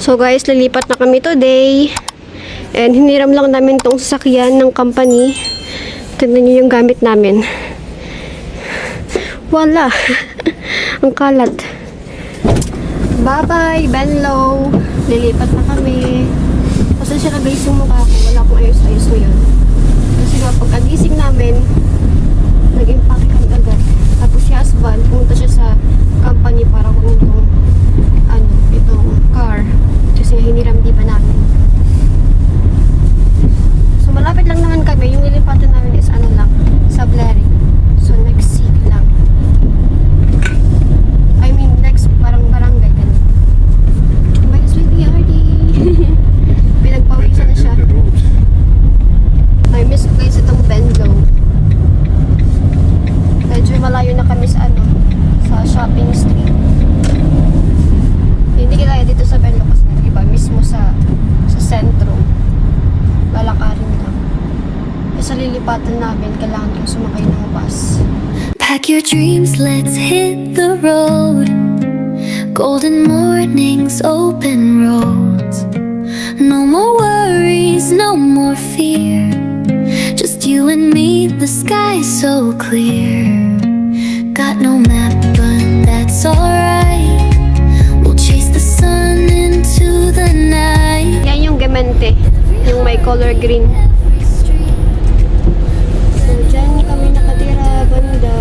So guys, lilipat na kami today. And hiniram lang namin tong sasakyan ng company. Tignan nyo yung gamit namin. Wala. Ang kalat. Bye-bye, Benlo. Lilipat na kami. Pasensya na guys yung mukha ko. Wala akong ayos-ayos ngayon. Kasi nga, pagkagising namin, nag-impake kami agad. Tapos si husband, pumunta siya sa company para kung itong car. Kasi hiniram di ba namin. So malapit lang naman kami. Yung nilipatan namin is sa Blary. So next city lang. I mean next parang barangay ganun. My sweetie Hardy. Pinagpawisan na siya. I miss ko guys itong Benlo. Medyo malayo na kami sa shopping street. Hindi kaya dito sa Benlo kasi diba mismo sa sentro. Lalakarin lang. Sa lilipatan namin, kailangan kong sumakay ng bus. Pack your dreams, let's hit the road. Golden mornings, open roads. No more worries, no more fear. Just you and me, the sky so clear. Got no map, but that's alright. We'll chase the sun into the night. Yan yung Gemente, yung may color green. So, dyan kami nakatira, banda.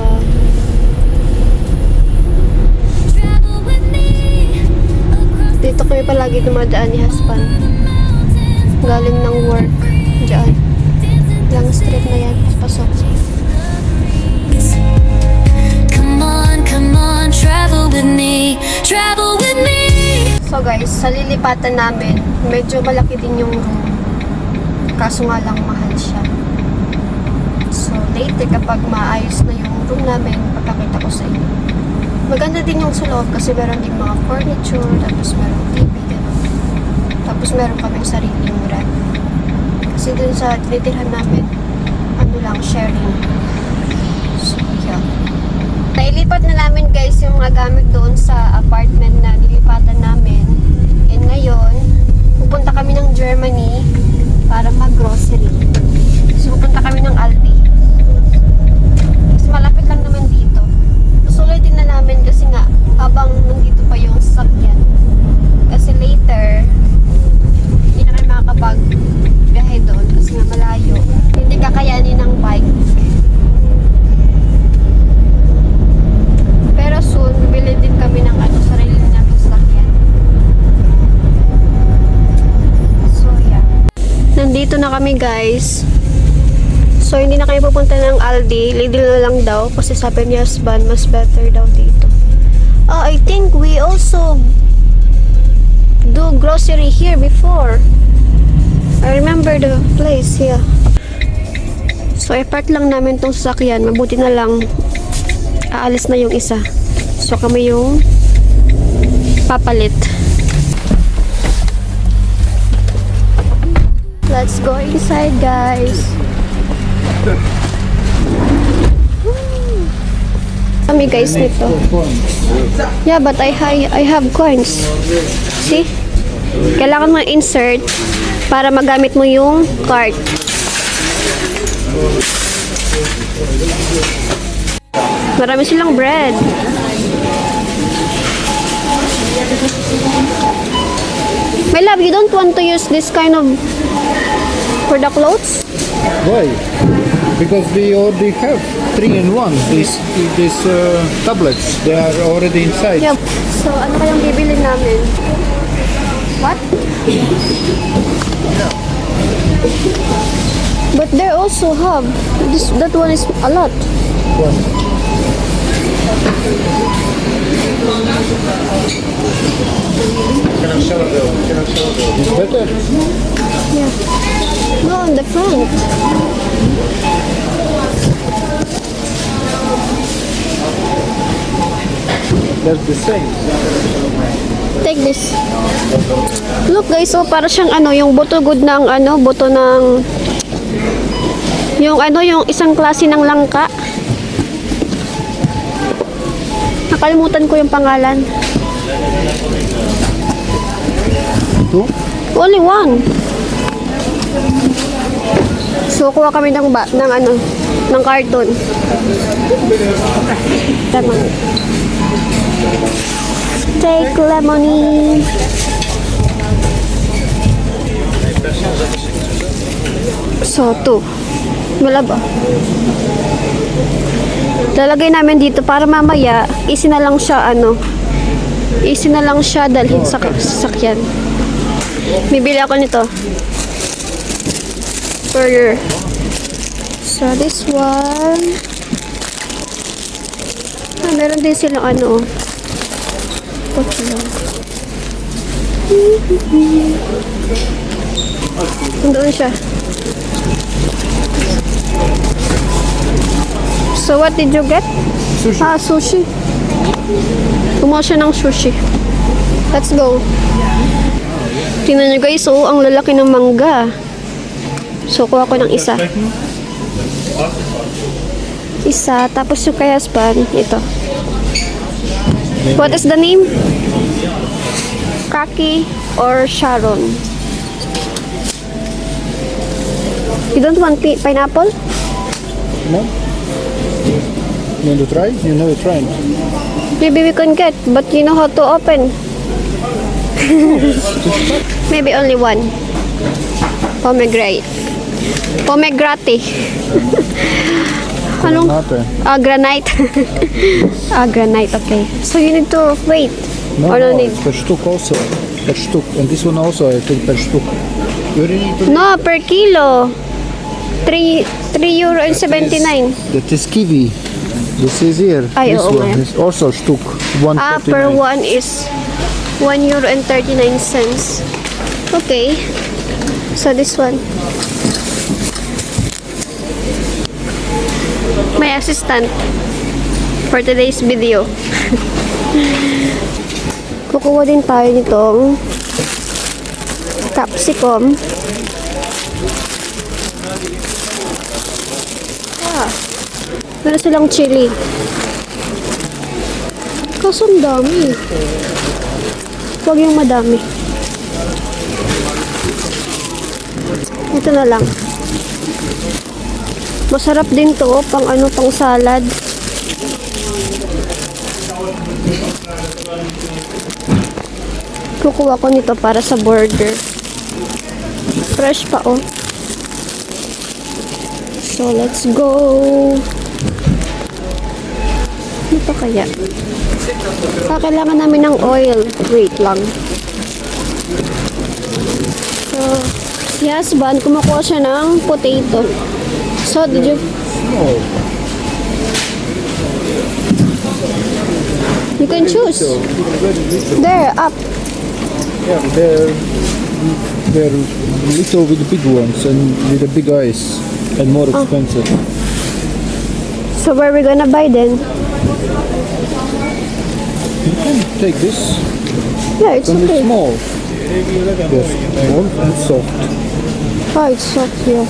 Dito kami palagi dumadaan ni husband. Galing ng work. Diyan. Lang street na yan. Pasok. Come on, travel with me, travel with me. So guys, sa lilipatan namin, medyo malaki din yung room. Kaso nga lang mahal siya. So later kapag maayos na yung room namin, pagkakita ko sa inyo. Maganda din yung sa loob kasi meron din mga furniture, tapos meron TV, gano'n. Tapos meron kaming sariling rep. Kasi dun sa tinitirhan namin, sharing. So yeah. Nailipat na namin guys yung mga gamit doon sa apartment na nilipatan namin. And ngayon, pupunta kami ng Germany para mag-grocery. So pupunta kami ng Aldi. Kasi malapit lang naman dito. Susulitin na namin kasi nga habang nandito pa yung sasakyan. Kasi later, hindi na kami makakapag-biyahe doon kasi nga malayo. Hindi kakayanin ng bike. Pero soon, bibili din kami ng sarili namin sasakyan. So, yeah. Nandito na kami, guys. So, hindi na kayo pupunta ng Aldi. Lidl na lang daw. Kasi sabi ni husband, mas better daw dito. I think we also do grocery here before. I remember the place here. So, i-park lang namin tong sasakyan. Mabuti na lang aalis na yung isa. So kami yung papalit. Let's go inside, guys. Kami guys nito. Yeah, but I have coins. See? Kailangan mo insert para magamit mo yung card. Marami silang bread. My love, you don't want to use this kind of for the clothes? Why? Because we already have 3-in-1. These tablets, they are already inside. Yeah. So, ano kayang bibili namin? What? But they also have that one is a lot. One. It's better. Yeah. No, on the front. That's the same. Take this. Look guys, oh, para siyang yung buto good ng buto ng yung yung isang klase ng langka. Nakalimutan ko yung pangalan. Two? Only one. So, kuha kami ng ng carton. Lemon. Take lemonade. So, 2. Wala ba? Lalagay namin dito para mamaya, isi na lang siya, dalhin sa sasakyan. Bibili ako nito. Burger. So, this one. Meron din silang doon siya. So, what did you get? Sushi. Sushi. Kumuha siya ng sushi. Let's go. Tingnan nyo guys, ang lalaki ng mangga. So, kuha ko ng isa. Isa, tapos yung kay husband, ito. What is the name? Kaki or Sharon? You don't want pineapple? No? You want to try? You never tried. Maybe we can get, but you know how to open. Maybe only one. Pomegranate. Pomegranate. Anong? Granite. Granite, okay. So you need to wait. No, Or no no, need? per stuk also. Per stuk. And this one also, I think per stuk. You really need to... No, per kilo. 3 euro and 79. That is kiwi. This is here. Ay, This oo one nga. is also stuk. 1.39. Per one is 1 euro and 39 cents. Okay. So this one. My assistant for today's video. Kukuha din tayo nitong capsicum. Meron silang chili. Kaso ang dami. Huwag yung madami. Ito na lang. Masarap din to, pang salad. Kukuha ko nito para sa burger. Fresh pa, oh. So, let's go. Ano pa kaya? Kailangan namin ng oil. Wait lang. So, si husband, kumukuha siya ng potato. So, did you... No. You can choose. There, up. Yeah, they're little with the big ones and with the big eyes and more expensive. So, where we gonna buy then? You can take this. Yeah, it's Only okay. small. Yes, small and soft. Oh, it's soft here.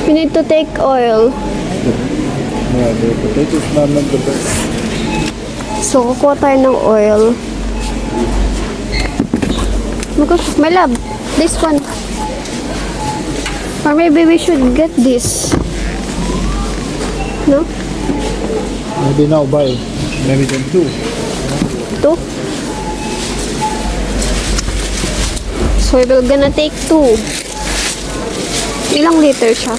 We need to take oil. Yeah, the potatoes are not the best. So, kukuha tayo ng oil. My love, this one. Or maybe we should get this. No? Maybe now buy. Maybe then two. Two? So, we're gonna take 2. Ilang liter siya?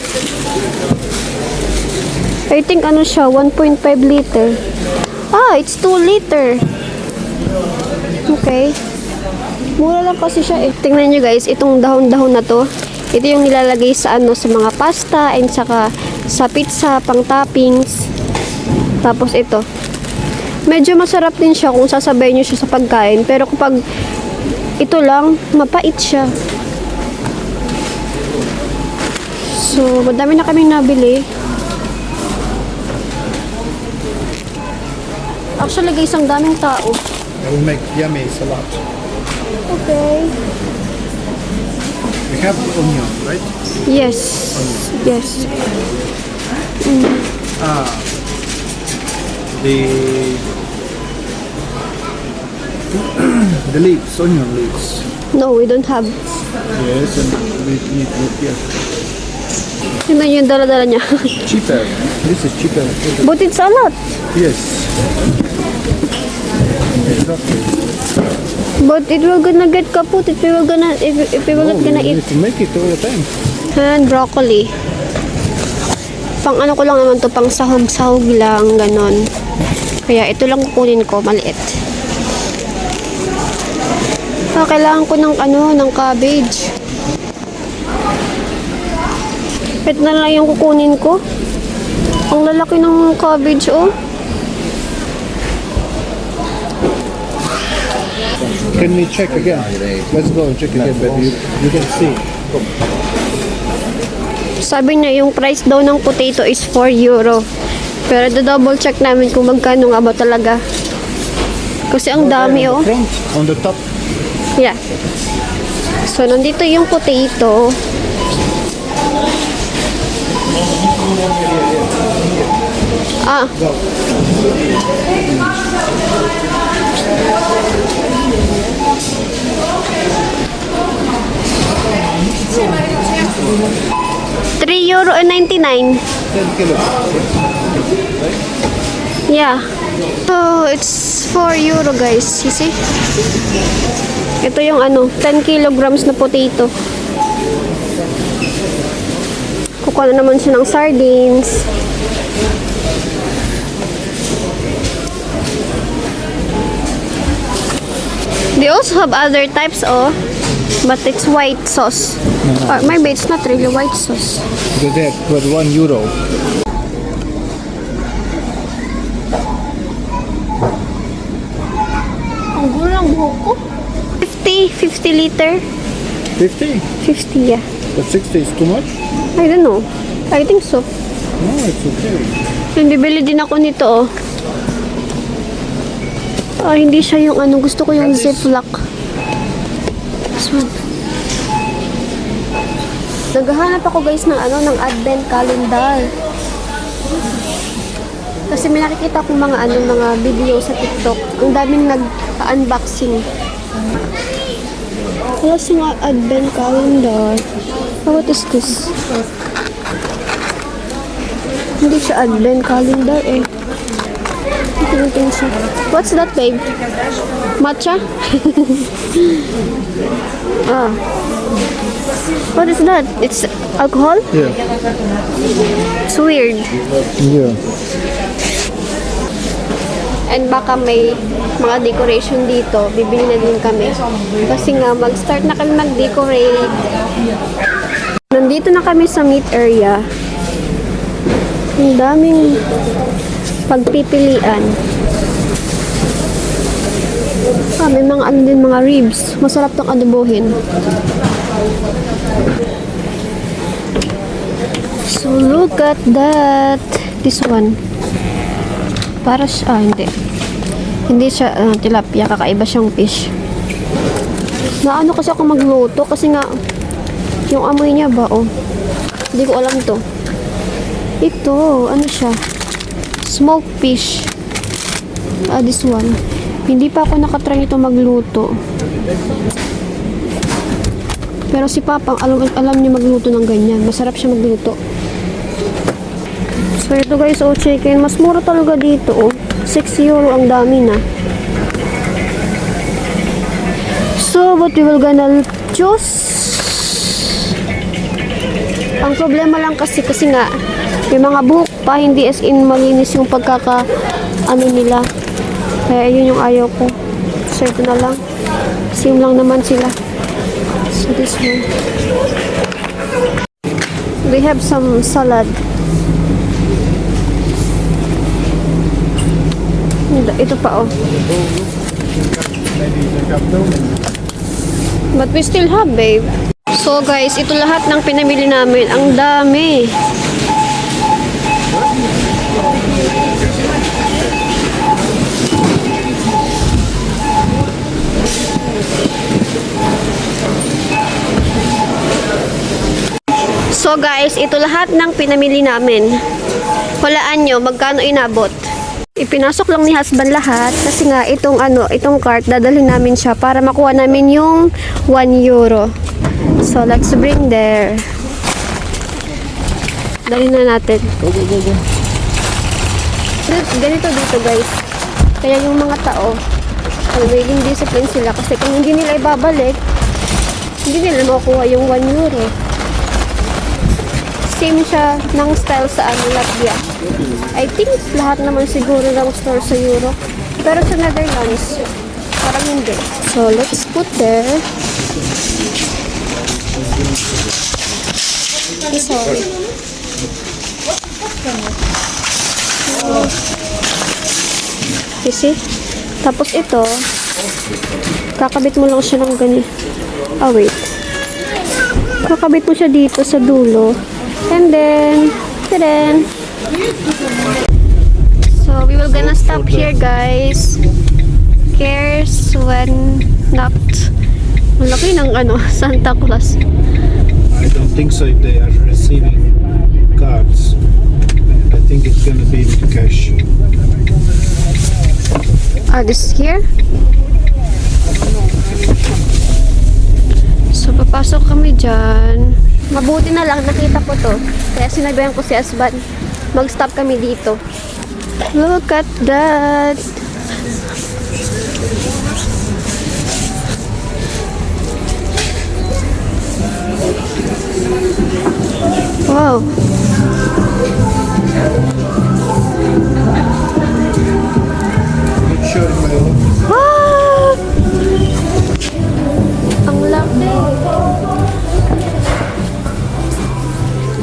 I think siya, 1.5 liter. It's 2 liter. Okay. Mura lang kasi siya eh. Tingnan nyo guys, itong dahon-dahon na to. Ito yung nilalagay sa sa mga pasta and saka sa pizza, pang toppings. Tapos ito. Medyo masarap din siya kung sasabay nyo siya sa pagkain. Pero kapag ito lang, mapait siya. So, madami na kaming nabili. Actually guys, ang daming tao. I will make yummy salad. Okay. We have onion, right? Yes. Yes. The The leaves, onion leaves. No, we don't have. Yes, and look here. Yun yung dala-dala niya. Cheaper. This is cheaper. But it's a lot. Yes. Exactly. But it will gonna get kaput if we will gonna if we will not gonna You eat. need to make it all the time. And broccoli. Pang ano ko lang naman to, pang sahog-sahog lang, ganon. Kaya ito lang kukunin ko, maliit. Kailangan ko ng ng cabbage. Ito na lang yung kukunin ko. Ang lalaki ng cabbage, oh. Can we check again? Let's go and check again, but you can see. Sabi niya yung price daw ng potato is 4 euro. Pero double check namin kung magkano nga ba talaga. Kasi ang dami, oh. Front, on the top. Yeah. So, nandito yung potato. Ah. €3.99. 10 kilos. Yeah. So, it's 4 euro, guys. You see? Ito yung 10 kilograms na potato. Kukuha na naman siya ng sardines. They also have other types, oh. But it's white sauce. Or maybe it's not really white sauce. Because they have for €1. Ang gulo ng buhok ko. 50 liter. 50? 50, yeah. But 60 is too much? I don't know. I think so. No, it's okay. Yung bibili din ako nito, oh. Hindi siya yung gusto ko yung Ziploc. This one. Naghahanap ako, guys, ng ng advent calendar. Kasi may nakikita akong mga mga video sa TikTok. Ang daming nag-unboxing. Wala siyang advent calendar. Oh, what is this? Hindi siya advent calendar, eh. Tingin siya. What's that, babe? Matcha? Ah. What is that? It's alcohol? Yeah. It's weird. Yeah. And baka may mga decoration dito. Bibili na din kami. Kasi nga, mag-start na kami mag-decorate. Nandito na kami sa meat area. Ang daming pagpipilian. May mga din, mga ribs. Masarap tong adobohin. So, look at that. This one. Para siya, hindi. Hindi siya tilapia, kakaiba siyang fish. Naano kasi ako magluto kasi nga yung amoy niya ba, oh. Hindi ko alam to. Ito, ano siya? Smoked fish. This one. Hindi pa ako nakatry ito magluto. Pero si Papa, alam niya magluto ng ganyan. Masarap siya magluto. So ito, guys, oh, chicken. Mas mura talaga dito, oh. 6 euro, ang dami na. So, what we will gonna choose? Ang problema lang kasi nga, may mga buhok pa, hindi as in malinis yung nila. Kaya yun yung ayaw ko. So, ito na lang. Same lang naman sila. So, this one. We have some salad. Ito pa, oh. But we still have, babe. So, guys, ito lahat ng pinamili namin. Ang dami. So, guys, ito lahat ng pinamili namin. Hulaan nyo, magkano inabot? Ipinasok lang ni husband lahat kasi nga itong cart dadalhin namin siya para makuha namin yung 1 euro. So let's bring there. Dalhin na natin. Go, go, go, go. Ganito dito guys. Kaya yung mga tao, magiging discipline sila kasi kung hindi nila ibabalik, hindi nila makukuha yung 1 euro. Same siya ng style sa Latvia. I think lahat naman siguro ng store sa Europe. Pero sa Netherlands, parang hindi. So, let's put there. Sorry. You see? Tapos ito, kakabit mo lang siya ng ganyan. Ah, wait. Kakabit mo siya dito sa dulo. And then, so we will gonna stop here, guys. Cares when not. Malaki ng Santa Claus. I don't think so if they are receiving cards. I think it's gonna be with cash. This here. So, papasok kami dyan. Mabuti na lang, nakita ko to. Kaya sinabihan ko si Asban, mag-stop kami dito. Look at that! Wow! Not sure if I want. Ah! Ang laki!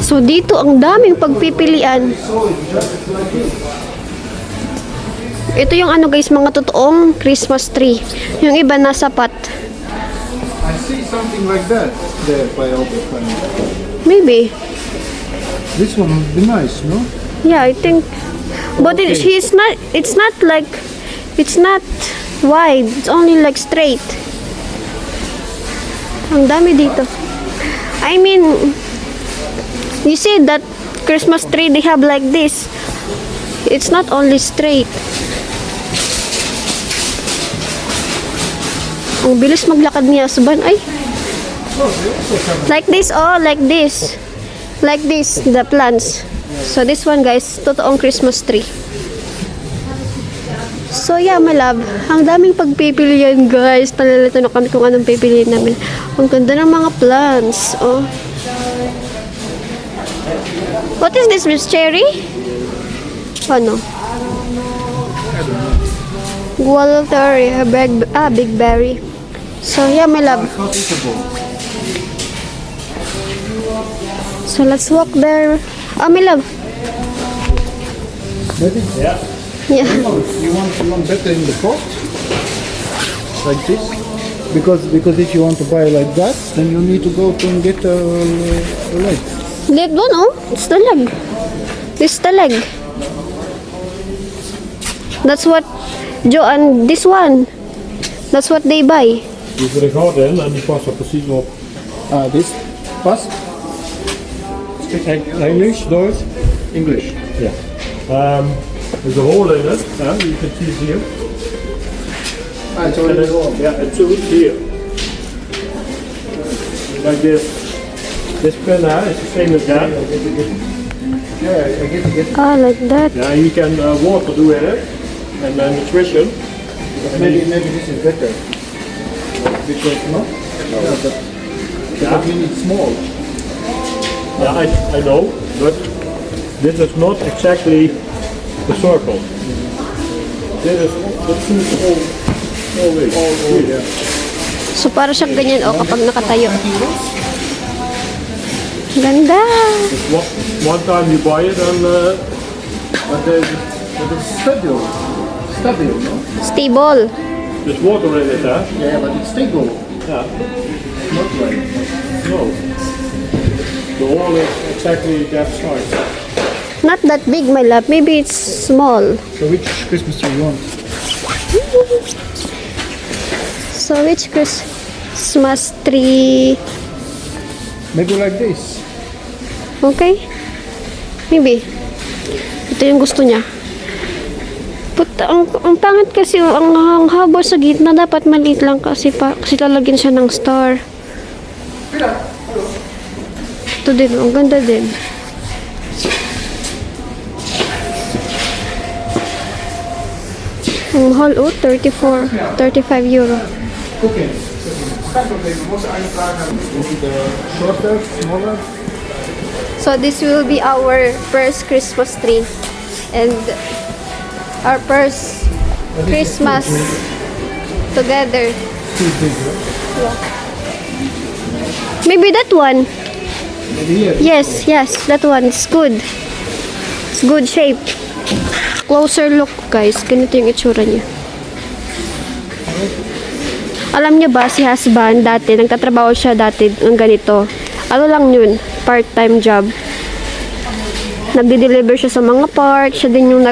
So, dito ang daming pagpipilian. Ito yung guys, mga totoong Christmas tree. Yung iba nasa pot. I see something like that there by Albert Heijn. Maybe. This one would be nice, no? Yeah, I think. But Okay. it's not wide. It's only like straight. Ang dami dito. I mean, you see that Christmas tree they have like this. It's not only straight. Ang bilis maglakad ni Asban. Ay. Like this, like this. Like this, the plants. So this one guys, totoong Christmas tree. So yeah, my love, ang daming pagpipilian guys. Nalalito na kami kung anong pipiliin namin. Ang ganda ng mga plants. Oh. What is this, Miss Cherry? Ano? Walter, big berry. So yeah, my love. So let's walk there. My love. Maybe. Yeah. You want better in the pot? Like this? Because if you want to buy like that, then you need to go to and get a leg. That one, oh. It's the leg. This is the leg. That's what Joan, this one. That's what they buy. Die voor de garden en die past er precies op. This pass? English, Duits? English. Yeah. There's a hole in it, you can see it here. It's And already then, yeah, it's here. Like this. This pen is the same as that. Yeah, I get it. Like that. Yeah, you can water do in it, and then nutrition. Maybe this is better. Because but we need small. Yeah, I know, but this is not exactly the circle. This is always. Yeah. So para siyang ganyan, oh, kapag nakatayo. Ganda. One time you buy it and But it's stable. Stable, no? Stable. there's water in it, huh? Yeah, but it's stable. Yeah. Not like. No. The hole is exactly that size. Not that big, my love. Maybe it's small. So which Christmas tree you want? So which Christmas tree? Maybe like this. Okay? Maybe. Ito yung gusto niya. Puta, ang pangit kasi, ang haba sa gitna, dapat maliit lang kasi lalagyan siya ng star. Ito din, ang ganda din. Ang mahal, 35 euro. Okay. Shorter, smaller. So this will be our first Christmas tree. And our first Christmas together. Too big, right? Maybe that one. Maybe here. Yes, that one. It's good. It's good shape. Closer look, guys. Ganito yung itsura niya. Alam niyo ba, si husband dati, nagtatrabaho siya dati ng ganito. Ano lang yun? Part-time job. Nagdi-deliver siya sa mga parts. Siya din yung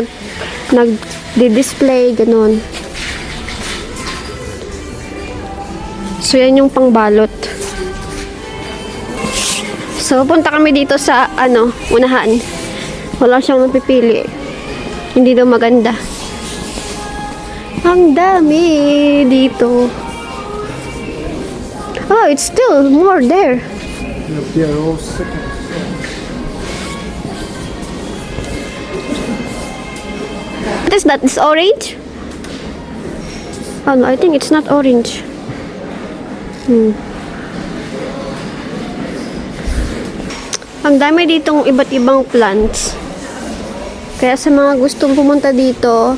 nagdi-display, ganun. So, yan yung pangbalot. So, punta kami dito sa, unahan. Wala siyang napipili. Hindi daw maganda. Ang dami dito. Oh, it's still more there. Yep, they are all second. What is that? It's orange? Oh no, I think it's not orange. Ang dami ditong iba't ibang plants. Kaya sa mga gustong pumunta dito,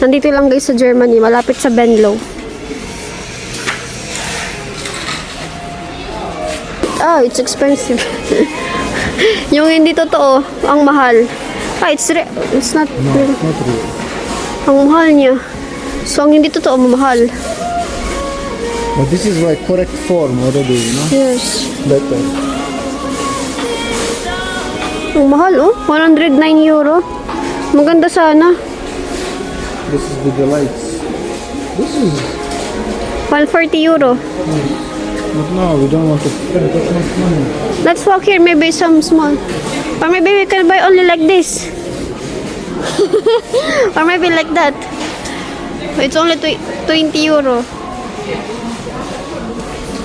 nandito lang guys sa Germany, malapit sa Venlo. Oh, it's expensive. Yung hindi totoo, ang mahal. It's not real. Not real. Ang mahal niya. So, ang hindi totoo, mahal. But this is like correct form already, you know? Yes. Better. Ang mahal, 109 euro. Maganda sana. This is with the lights. This is 140 euro. but no, we don't want to spend that much money. Let's walk here, maybe some small. Or maybe we can buy only like this. Or maybe like that. It's only 20 euro.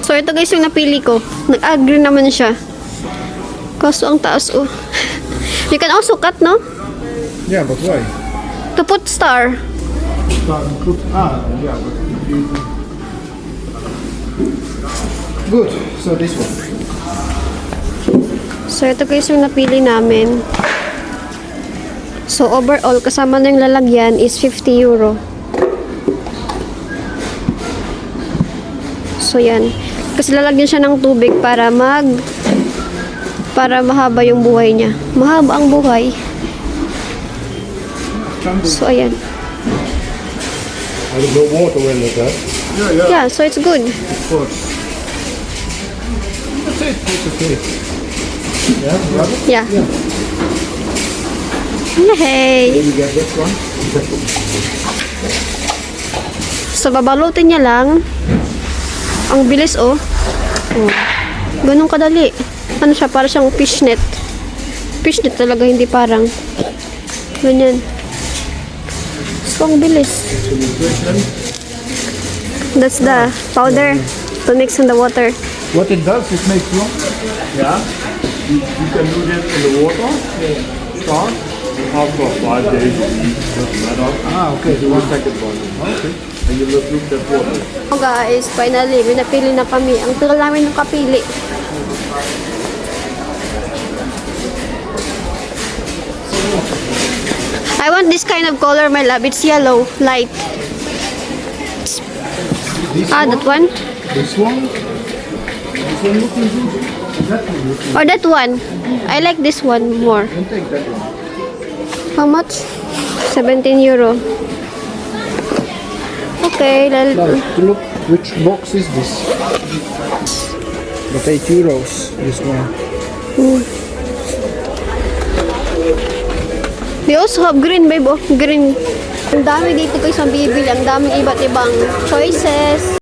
So, ito guys yung napili ko. Nag-agree naman siya. Kaso ang taas, You can also cut, no? Yeah, but why? To put star. Yeah, but good. So this one. So, ito guys yung napili namin. So, overall, kasama na yung lalagyan is 50 euro. So, yan. Kasi lalagyan siya ng tubig para mahaba yung buhay niya. Mahaba ang buhay. So, ayan. I will go water when it's that. Yeah, so it's good. Of course. That's it. It's okay. Yeah, grab it. Yeah. Hey. You get this one. So, babalutin niya lang. Ang bilis, Ganun kadali. Ano siya, para siyang fishnet. Fishnet talaga, hindi parang. Ganyan. So, ang bilis. That's the powder to mix in the water. What it does, it makes long. Yeah. You can do that in the water. Start. After 5 days, doesn't matter. Okay. Do a second one. Okay. And you look that water. So guys, finally, may napili na kami. Ang tagal namin ng kapili. I want this kind of color, my love. It's yellow, light. This That one? This one. This one looking good. That one looking. Or that one? I like this one more. Don't take that one. How much? 17 euro. Okay, Now, look, which box is this? But 8 euros. This one. They also have green, babe. Green. Ang dami dito guys ang bibili. Ang daming iba't ibang choices.